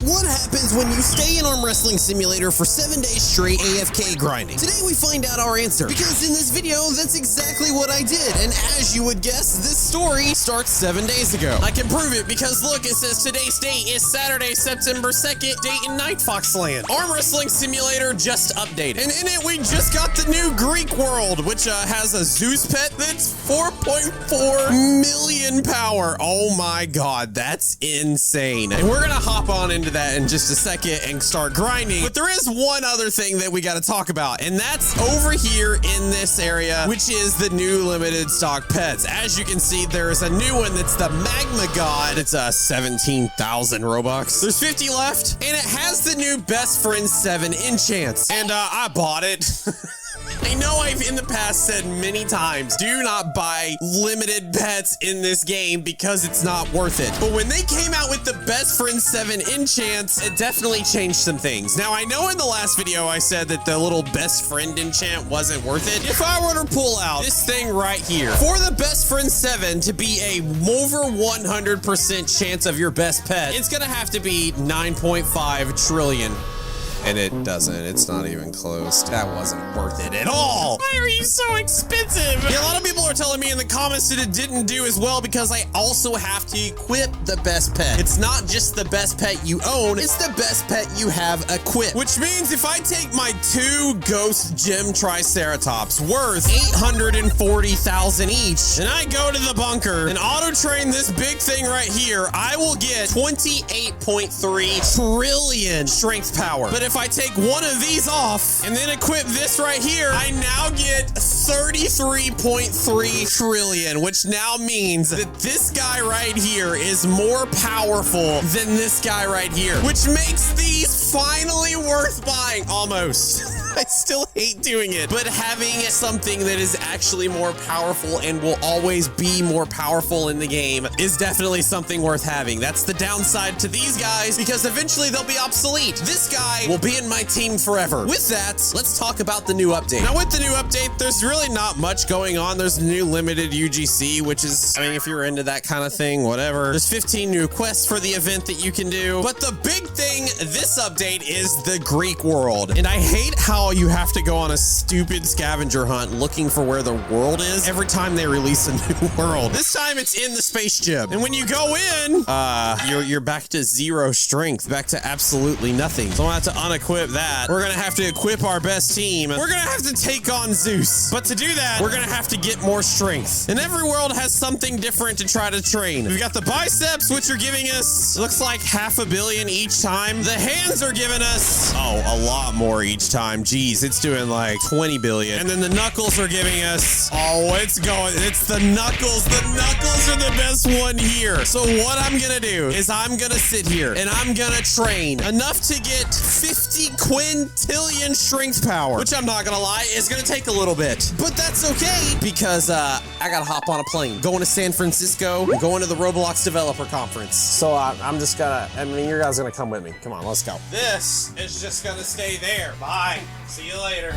What happens when you stay in Arm Wrestling Simulator for 7 days straight AFK grinding? Today we find out our answer, because in this video, that's exactly what I did. And as you would guess, this story starts 7 days ago. I can prove it because look, it says today's date is Saturday, September 2nd, date in NightFoxx land. Arm Wrestling Simulator just updated. And in it, we just got the new Greek world, which has a Zeus pet that's 4.4 million power. Oh my God, that's insane. And we're gonna hop on into that in just a second and start grinding. But there is one other thing that we gotta talk about, and that's over here in this area, which is the new limited stock pets. As you can see, there's a new one that's the Magma God. It's 17,000 Robux. There's 50 left, and it has the new Best Friend 7 enchants. And I bought it. I know I've in the past said many times, do not buy limited pets in this game because it's not worth it. But when they came out with the Best Friend 7 enchants, it definitely changed some things. Now, I know in the last video I said that the little Best Friend enchant wasn't worth it. If I were to pull out this thing right here, for the Best Friend 7 to be a over 100% chance of your best pet, it's gonna have to be 9.5 trillion. And it doesn't. It's not even close. That wasn't worth it at all. Why are you so expensive? Yeah, a lot of people are telling me in the comments that it didn't do as well because I also have to equip the best pet. It's not just the best pet you own, it's the best pet you have equipped. Which means if I take my 2 Ghost Gem Triceratops worth 840,000 each, and I go to the bunker and auto-train this big thing right here, I will get 28.3 trillion strength power. But if I take one of these off and then equip this right here, I now get 33.3 trillion, which now means that this guy right here is more powerful than this guy right here, which makes these finally worth buying, almost. I still hate doing it, but having something that is actually more powerful and will always be more powerful in the game is definitely something worth having. That's the downside to these guys, because eventually they'll be obsolete. This guy will be in my team forever. With that, let's talk about the new update. Now, with the new update, there's really not much going on. There's a new limited UGC, which is, I mean, if you're into that kind of thing, whatever. There's 15 new quests for the event that you can do. But the big thing this update is the Greek world. And I hate how you have to go on a stupid scavenger hunt looking for where the world is every time they release a new world. This time it's in the space gym. And when you go in, you're back to 0 strength, back to absolutely nothing. So I'm gonna have to unequip that. We're gonna have to equip our best team. We're gonna have to take on Zeus. But to do that, we're gonna have to get more strength. And every world has something different to try to train. We've got the biceps, which are giving us, looks like 500 million each time. The hands are giving us, oh, a lot more each time. Geez, it's doing like 20 billion. And then the knuckles are giving us, oh, it's the knuckles. The knuckles are the best one here. So what I'm gonna do is I'm gonna sit here and I'm gonna train enough to get 50 quintillion strength power, which I'm not gonna lie, is gonna take a little bit. But that's okay because I gotta hop on a plane. Going to San Francisco, I'm going to the Roblox developer conference. So I'm just gonna, I mean, you guys are gonna come with me. Come on, let's go. This is just gonna stay there. Bye. See you later.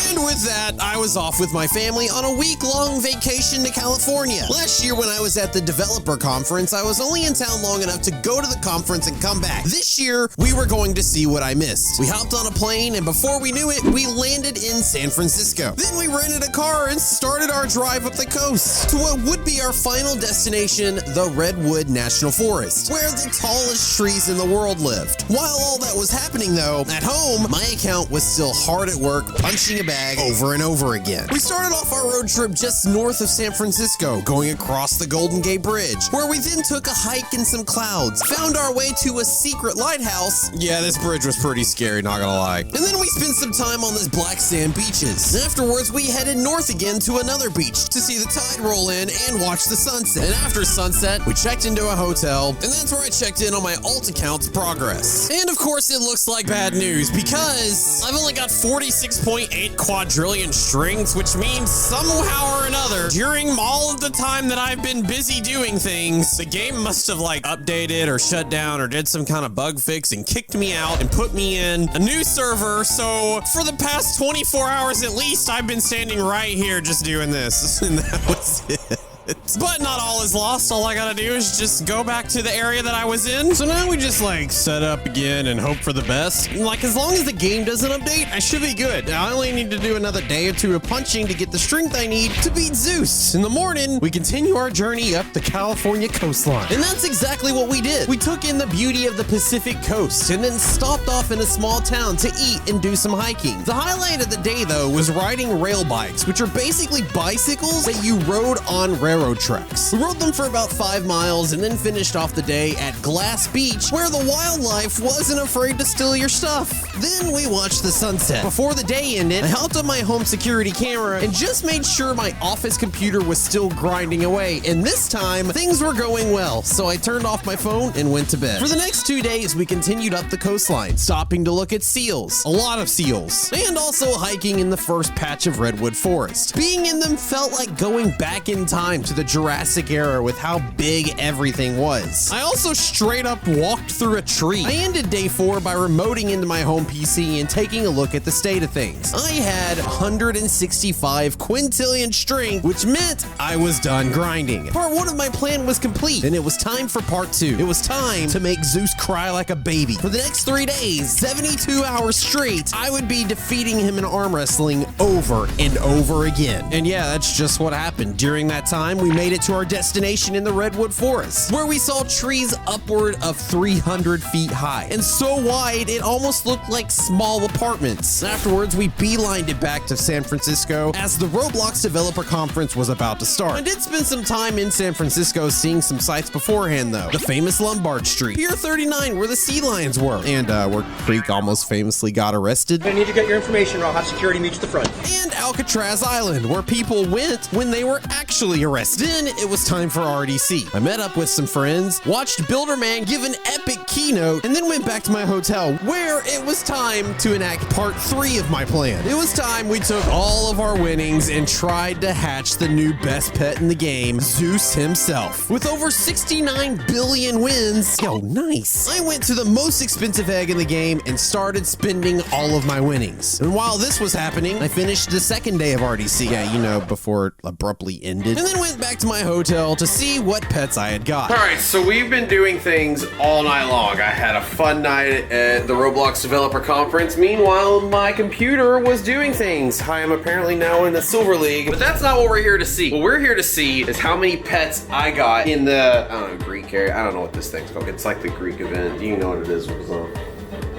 And with that, I was off with my family on a week-long vacation to California. Last year when I was at the developer conference, I was only in town long enough to go to the conference and come back. This year, we were going to see what I missed. We hopped on a plane, and before we knew it, we landed in San Francisco. Then we rented a car and started our drive up the coast to what would be our final destination, the Redwood National Forest, where the tallest trees in the world lived. While all that was happening though, at home, my account was still hard at work, punching a bag over and over again. We started off our road trip just north of San Francisco, going across the Golden Gate Bridge, where we then took a hike in some clouds, found our way to a secret lighthouse. Yeah, this bridge was pretty scary, not gonna lie. And then we spent some time on these black sand beaches. Afterwards, we headed north again to another beach to see the tide roll in and watch the sunset. And after sunset, we checked into a hotel, and that's where I checked in on my alt account's progress. And of course, it looks like bad news because I've only got 46.8 quadrillion strength, which means somehow or another, during all of the time that I've been busy doing things, the game must have like updated or shut down or did some kind of bug fix and kicked me out and put me in a new server. So for the past 24 hours at least, I've been standing right here just doing this. And that was it. But not all is lost. All I gotta do is just go back to the area that I was in. So now we just like set up again and hope for the best. Like as long as the game doesn't update, I should be good. I only need to do another day or two of punching to get the strength I need to beat Zeus. In the morning, we continue our journey up the California coastline. And that's exactly what we did. We took in the beauty of the Pacific coast and then stopped off in a small town to eat and do some hiking. The highlight of the day though was riding rail bikes, which are basically bicycles that you rode on railroad tracks. We rode them for about 5 miles and then finished off the day at Glass Beach, where the wildlife wasn't afraid to steal your stuff. Then we watched the sunset. Before the day ended, I hopped on my home security camera and just made sure my office computer was still grinding away. And this time, things were going well, so I turned off my phone and went to bed. For the next 2 days, we continued up the coastline, stopping to look at seals, a lot of seals, and also hiking in the first patch of redwood forest. Being in them felt like going back in time to the Jurassic era with how big everything was. I also straight up walked through a tree. I ended day 4 by remoting into my home PC and taking a look at the state of things. I had 165 quintillion strength, which meant I was done grinding. Part 1 of my plan was complete, and it was time for part 2. It was time to make Zeus cry like a baby. For the next 3 days, 72 hours straight, I would be defeating him in arm wrestling over and over again. And yeah, that's just what happened. During that time, we made it to our destination in the redwood forest, where we saw trees upward of 300 feet high and so wide it almost looked like small apartments. Afterwards, we beelined it back to San Francisco as the Roblox developer conference was about to start. I did spend some time in San Francisco seeing some sights beforehand though. The famous Lombard Street, Pier 39 where the sea lions were, and where Creek almost famously got arrested. I need to get your information or I'll have security meet you at the front. And Alcatraz Island, where people went when they were actually arrested. Then it was time for RDC. I met up with some friends, watched Builderman give an epic keynote, and then went back to my hotel where it was time to enact part 3 of my plan. It was time we took all of our winnings and tried to hatch the new best pet in the game, Zeus himself. With over 69 billion wins, yo, nice. I went to the most expensive egg in the game and started spending all of my winnings. And while this was happening, I finished the second day of RDC, yeah, you know, before it abruptly ended, and then went back to my hotel to see what pets I had got. All right, so we've been doing things all night long. I had a fun night at the Roblox developer conference. Meanwhile, my computer was doing things. I am apparently now in the Silver League, but that's not what we're here to see. What we're here to see is how many pets I got in the, I don't know, Greek area. I don't know what this thing's called. It's like the Greek event. Do you know what it is?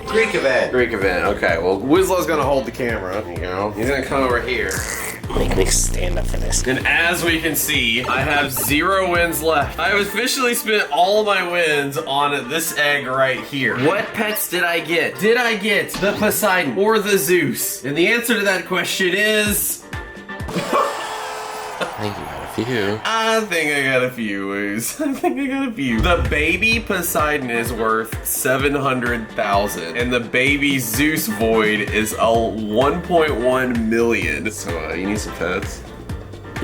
Greek event. Greek event. Okay, well, Wislow's gonna hold the camera. You know, he's gonna come over here. Make me stand up for this. And as we can see, I have 0 wins left. I have officially spent all my wins on this egg right here. What pets did I get? Did I get the Poseidon or the Zeus? And the answer to that question is... I think you got a few. I think I got a few, Woos. I think I got a few. The baby Poseidon is worth 700,000, and the baby Zeus Void is a 1.1 million. So you need some pets.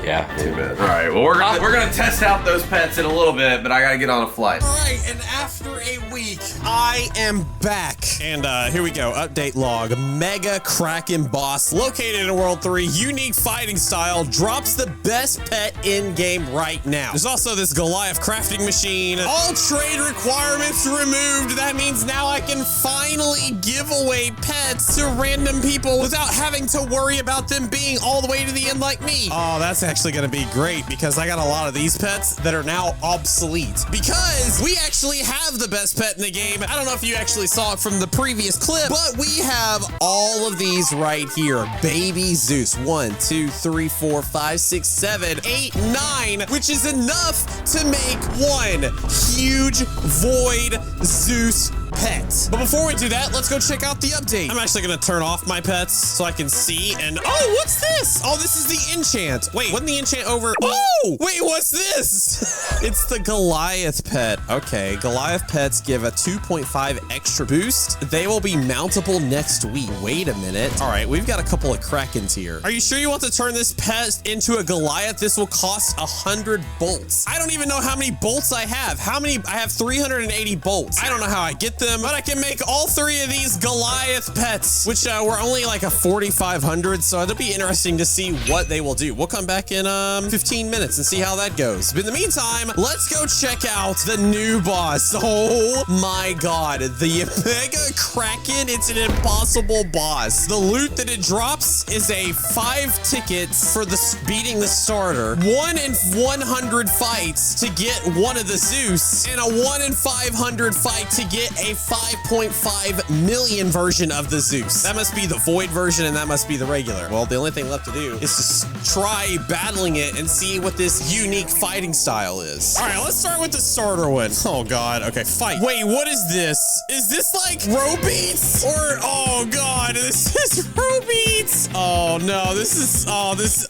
Yeah. Too bad. All right, well, we're gonna test out those pets in a little bit, but I gotta get on a flight. All right, and after a week, I am back. And here we go, update log. Mega Kraken boss, located in World 3, unique fighting style, drops the best pet in-game right now. There's also this Goliath crafting machine. All trade requirements removed. That means now I can finally give away pets to random people without having to worry about them being all the way to the end like me. Oh, that's actually gonna be great because I got a lot of these pets that are now obsolete because we actually have the best pet in the game. I don't know if you actually saw it from the previous clip, but we have all of these right here. Baby Zeus, 1, 2, 3, 4, 5, 6, 7, 8, 9, which is enough to make one huge void Zeus pet. But before we do that, let's go check out the update. I'm actually gonna turn off my pets so I can see, and oh, what's this? Oh, this is the enchant. Wait, wasn't the enchant over? Oh, wait, what's this? It's the Goliath pet. Okay, Goliath pets give a 2.5 extra boost. They will be mountable next week. Wait a minute. All right, we've got a couple of Krakens here. Are you sure you want to turn this pet into a Goliath? This will cost 100 bolts. I don't even know how many bolts I have. I have 380 bolts. I don't know how I get them, but I back and make all 3 of these Goliath pets, which were only like a 4,500. So it'll be interesting to see what they will do. We'll come back in 15 minutes and see how that goes. But in the meantime, let's go check out the new boss. Oh my God, the Mega Kraken. It's an impossible boss. The loot that it drops is a 5 tickets for beating the starter, 1 in 100 fights to get one of the Zeus, and a 1 in 500 fight to get a 5.5 million version of the Zeus. That must be the void version and that must be the regular. Well, the only thing left to do is to try battling it and see what this unique fighting style is. All right, let's start with the starter one. Oh God, okay, fight. Wait, what is this? Is this like Robux? Or, oh God, this is Robux. Oh no,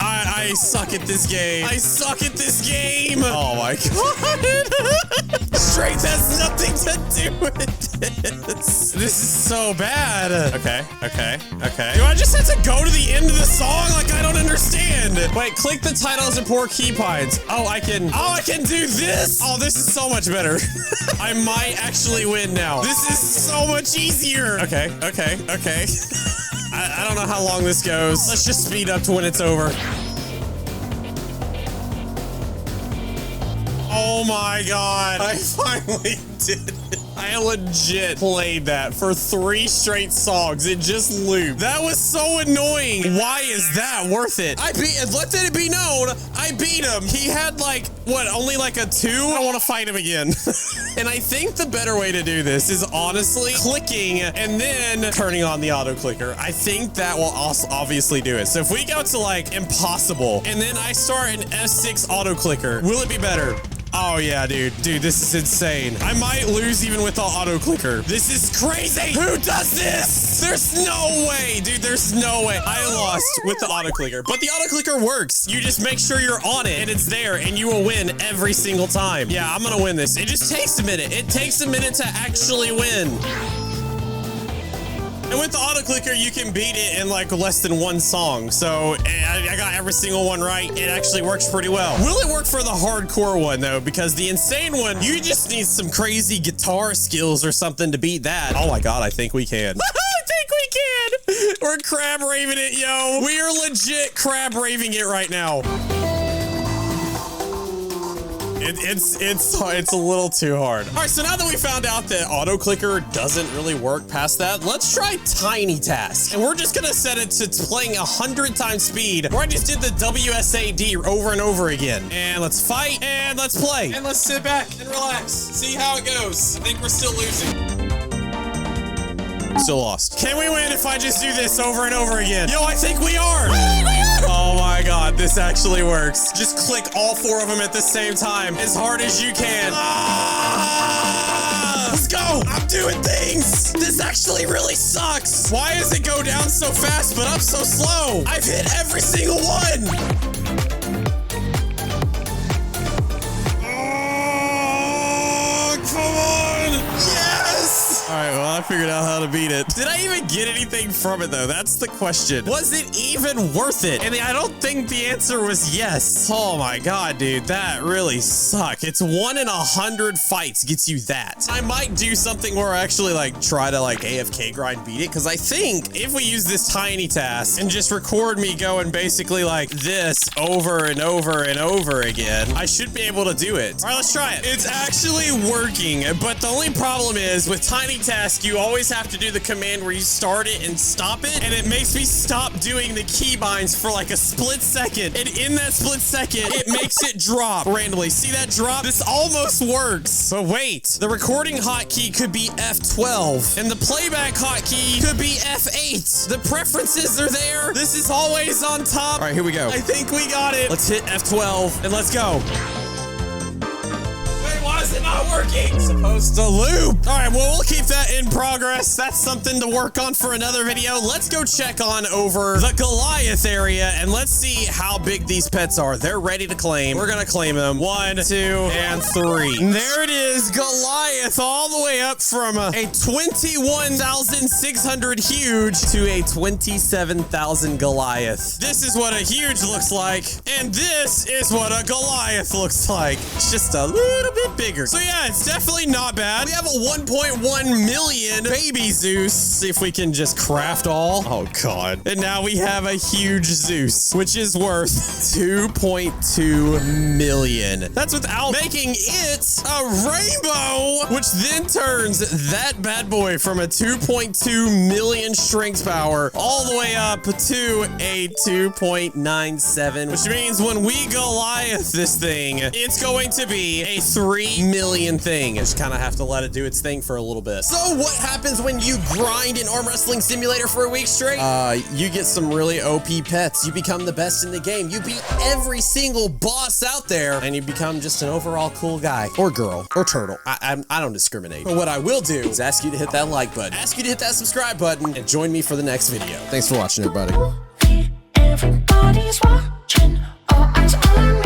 I suck at this game. I suck at this game. Oh my God. Strength has nothing to do with this. This is so bad. Okay. Do I just have to go to the end of the song? Like, I don't understand. Wait, click the titles and pour key pines. Oh, I can do this. Oh, this is so much better. I might actually win now. This is so much easier. Okay. I don't know how long this goes. Let's just speed up to when it's over. Oh my God, I finally did it. I legit played that for 3 straight songs. It just looped. That was so annoying. Why is that worth it? Let it be known, I beat him. He had like, what, only like a 2? I don't want to fight him again. And I think the better way to do this is honestly clicking and then turning on the auto clicker. I think that will also obviously do it. So if we go to like impossible and then I start an F6 auto clicker, will it be better? Oh yeah, dude, this is insane. I might lose even with the auto clicker. This is crazy. Who does this? There's no way, dude, there's no way. I lost with the auto clicker, but the auto clicker works. You just make sure you're on it and it's there and you will win every single time. Yeah, I'm gonna win this. It just takes a minute. It takes a minute to actually win. And with the auto clicker, you can beat it in like less than 1 song. So I got every single one right. It actually works pretty well. Will it work for the hardcore one though? Because the insane one, you just need some crazy guitar skills or something to beat that. Oh my God, I think we can. I think we can. We're crab raving it, yo. We are legit crab raving it right now. It's a little too hard. All right, so now that we found out that auto clicker doesn't really work past that, let's try tiny task. And we're just gonna set it to playing 100 times speed, where I just did the WSAD over and over again. And let's fight and let's play. And let's sit back and relax. See how it goes. I think we're still losing. Still lost. Can we win if I just do this over and over again? Yo, I think we are. Oh my God, this actually works. Just click all 4 of them at the same time as hard as you can. Let's go. I'm doing things. This actually really sucks. Why does it go down so fast but up so slow? I've hit every single one. Come on! Yes! All right, well, I figured out how to beat it. Did I even get anything from it, though? That's the question. Was it even worth it? And I don't think the answer was yes. Oh, my God, dude. That really sucked. It's 1 in 100 fights gets you that. I might do something where I actually, like, try to, like, AFK grind beat it, because I think if we use this tiny task and just record me going basically like this over and over and over again, I should be able to do it. All right, let's try it. It's actually working, but the only problem is with tiny task, you always have to do the command where you start it and stop it, and it makes me stop doing the keybinds for like a split second, and in that split second, it makes it drop randomly. See that drop? This almost works, but wait, the recording hotkey could be F12, and the playback hotkey could be F8. The preferences are there. This is always on top. All right, here we go. I think we got it. Let's hit F12, and let's go. Why is it not working? It's supposed to loop. All right, well, we'll keep that in progress. That's something to work on for another video. Let's go check on over the Goliath area, and let's see how big these pets are. They're ready to claim. We're gonna claim them. 1, 2, and 3. And there it is, Goliath, all the way up from a 21,600 huge to a 27,000 Goliath. This is what a huge looks like, and this is what a Goliath looks like. It's just a little bit bigger. So yeah, it's It's definitely not bad. We have a 1.1 million baby Zeus. See if we can just craft all. Oh, God. And now we have a huge Zeus, which is worth 2.2 million. That's without making it a rainbow, which then turns that bad boy from a 2.2 million strength power all the way up to a 2.97, which means when we Goliath this thing, it's going to be a 3 million thing. Just kind of have to let it do its thing for a little bit. So what happens when you grind in Arm Wrestling Simulator for a week straight? You get some really OP pets. You become the best in the game. You beat every single boss out there, and you become just an overall cool guy or girl or turtle. I don't discriminate. But what I will do is ask you to hit that like button, ask you to hit that subscribe button, and join me for the next video. Thanks for watching, everybody. Everybody's watching, all eyes on me.